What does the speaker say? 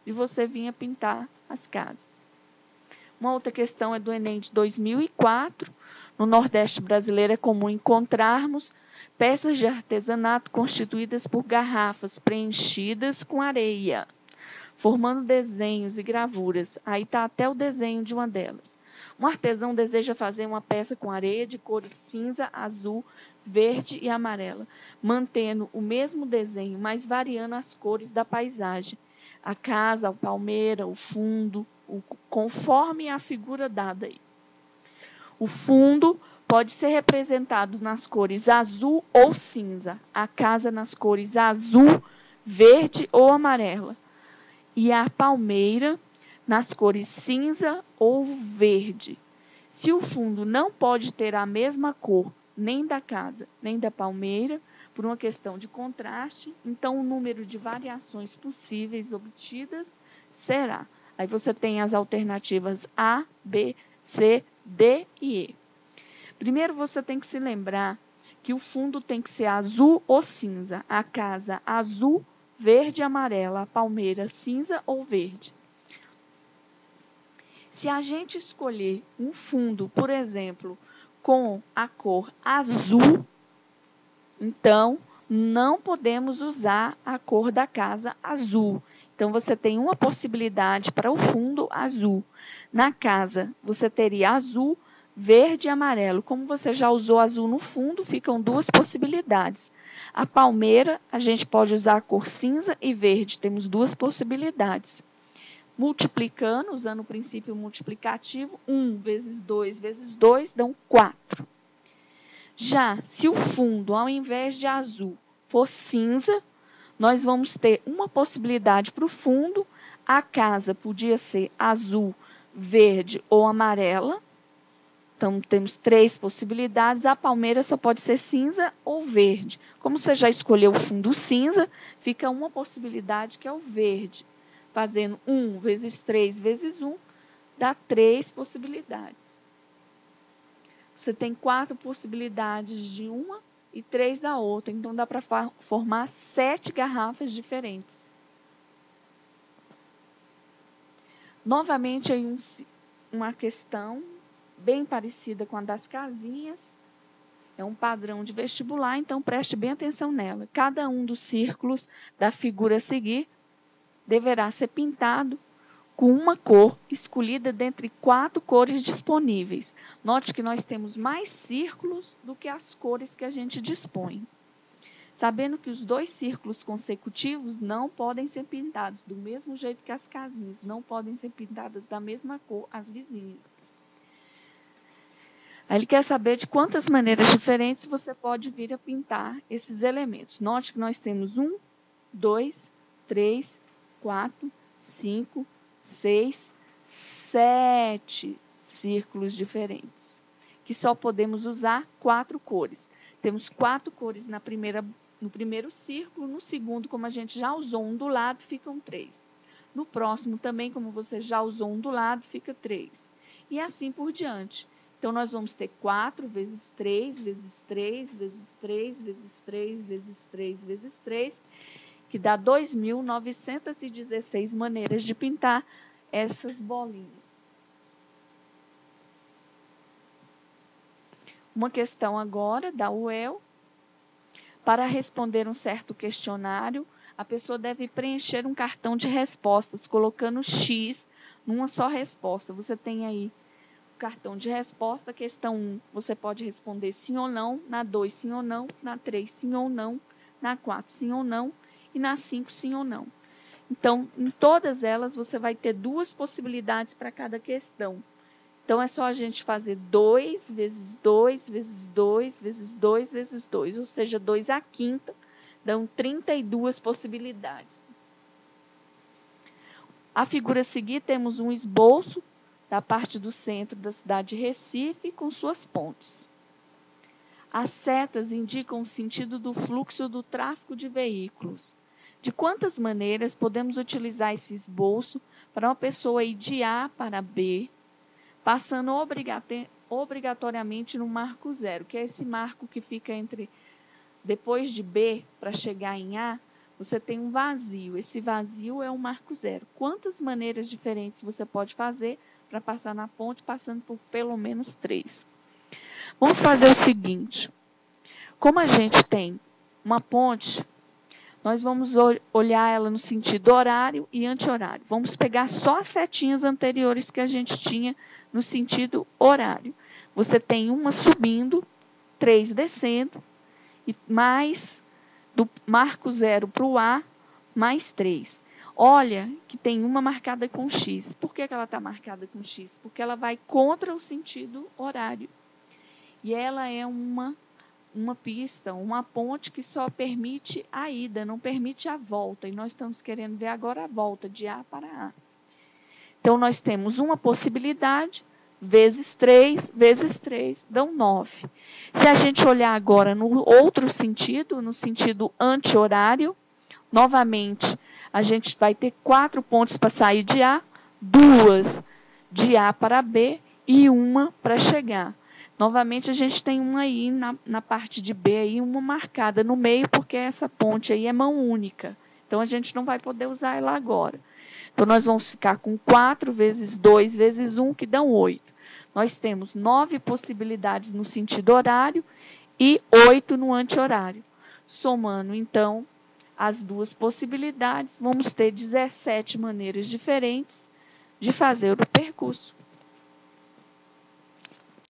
de você vir a pintar as casas. Uma outra questão é do Enem de 2004. No Nordeste brasileiro é comum encontrarmos peças de artesanato constituídas por garrafas preenchidas com areia, formando desenhos e gravuras. Aí está até o desenho de uma delas. Um artesão deseja fazer uma peça com areia de cores cinza, azul, verde e amarela, mantendo o mesmo desenho, mas variando as cores da paisagem. A casa, a palmeira, o fundo, conforme a figura dada aí. O fundo pode ser representado nas cores azul ou cinza, a casa nas cores azul, verde ou amarela, e a palmeira nas cores cinza ou verde. Se o fundo não pode ter a mesma cor nem da casa, nem da palmeira, por uma questão de contraste, então o número de variações possíveis obtidas será. Aí você tem as alternativas A, B, C, D e E. Primeiro você tem que se lembrar que o fundo tem que ser azul ou cinza, a casa azul, verde e amarela, a palmeira cinza ou verde. Se a gente escolher um fundo, por exemplo, com a cor azul, então não podemos usar a cor da casa azul. Então, você tem uma possibilidade para o fundo azul. Na casa, você teria azul, verde e amarelo. Como você já usou azul no fundo, ficam duas possibilidades. A palmeira, a gente pode usar a cor cinza e verde. Temos duas possibilidades. Multiplicando, usando o princípio multiplicativo, 1 vezes 2 vezes 2 dão 4. Já se o fundo, ao invés de azul, for cinza, nós vamos ter uma possibilidade para o fundo. A casa podia ser azul, verde ou amarela. Então, temos 3 possibilidades. A palmeira só pode ser cinza ou verde. Como você já escolheu o fundo cinza, fica uma possibilidade que é o verde. Fazendo 1 vezes 3 vezes 1, dá 3 possibilidades. Você tem 4 possibilidades de uma e 3 da outra. Então, dá para formar 7 garrafas diferentes. Novamente, aí uma questão bem parecida com a das casinhas. É um padrão de vestibular, então preste bem atenção nela. Cada um dos círculos da figura a seguir deverá ser pintado com uma cor escolhida dentre 4 cores disponíveis. Note que nós temos mais círculos do que as cores que a gente dispõe. Sabendo que os 2 círculos consecutivos não podem ser pintados do mesmo jeito que as casinhas, não podem ser pintadas da mesma cor as vizinhas. Aí ele quer saber de quantas maneiras diferentes você pode vir a pintar esses elementos. Note que nós temos 1, 2, 3, 4, 5, 6, 7 círculos diferentes, que só podemos usar 4 cores. Temos 4 cores no primeiro círculo, no segundo, como a gente já usou um do lado, ficam 3. No próximo também, como você já usou um do lado, fica 3. E assim por diante. Então, nós vamos ter 4 vezes 3, vezes 3, vezes 3, vezes 3, vezes 3, vezes 3, que dá 2.916 maneiras de pintar essas bolinhas. Uma questão agora da UEL. Para responder um certo questionário, a pessoa deve preencher um cartão de respostas, colocando X numa só resposta. Você tem aí o cartão de resposta, questão 1, você pode responder sim ou não, na 2 sim ou não, na 3 sim ou não, na 4 sim ou não e na 5 sim ou não. Então, em todas elas, você vai ter 2 possibilidades para cada questão. Então, é só a gente fazer 2 vezes 2 vezes 2 vezes 2 vezes 2, ou seja, 2 à quinta, dão 32 possibilidades. A figura a seguir, temos um esboço da parte do centro da cidade de Recife com suas pontes. As setas indicam o sentido do fluxo do tráfego de veículos. De quantas maneiras podemos utilizar esse esboço para uma pessoa ir de A para B, passando obrigatoriamente no marco zero, que é esse marco que fica depois de B para chegar em A, você tem um vazio. Esse vazio é o marco zero. Quantas maneiras diferentes você pode fazer para passar na ponte, passando por pelo menos 3? Vamos fazer o seguinte. Como a gente tem uma ponte, nós vamos olhar ela no sentido horário e anti-horário. Vamos pegar só as setinhas anteriores que a gente tinha no sentido horário. Você tem uma subindo, 3 descendo, e mais do marco zero para o A, mais 3. Olha que tem uma marcada com X. Por que ela está marcada com X? Porque ela vai contra o sentido horário. E ela é uma pista, uma ponte que só permite a ida, não permite a volta. E nós estamos querendo ver agora a volta de A para A. Então, nós temos uma possibilidade, vezes 3, dão 9. Se a gente olhar agora no outro sentido, no sentido anti-horário, novamente, a gente vai ter 4 pontes para sair de A, 2 de A para B e 1 para chegar. Novamente, a gente tem uma aí na parte de B, aí, uma marcada no meio, porque essa ponte aí é mão única. Então, a gente não vai poder usar ela agora. Então, nós vamos ficar com 4 vezes 2 vezes 1, que dão 8. Nós temos 9 possibilidades no sentido horário e 8 no anti-horário. Somando, então, as duas possibilidades, vamos ter 17 maneiras diferentes de fazer o percurso.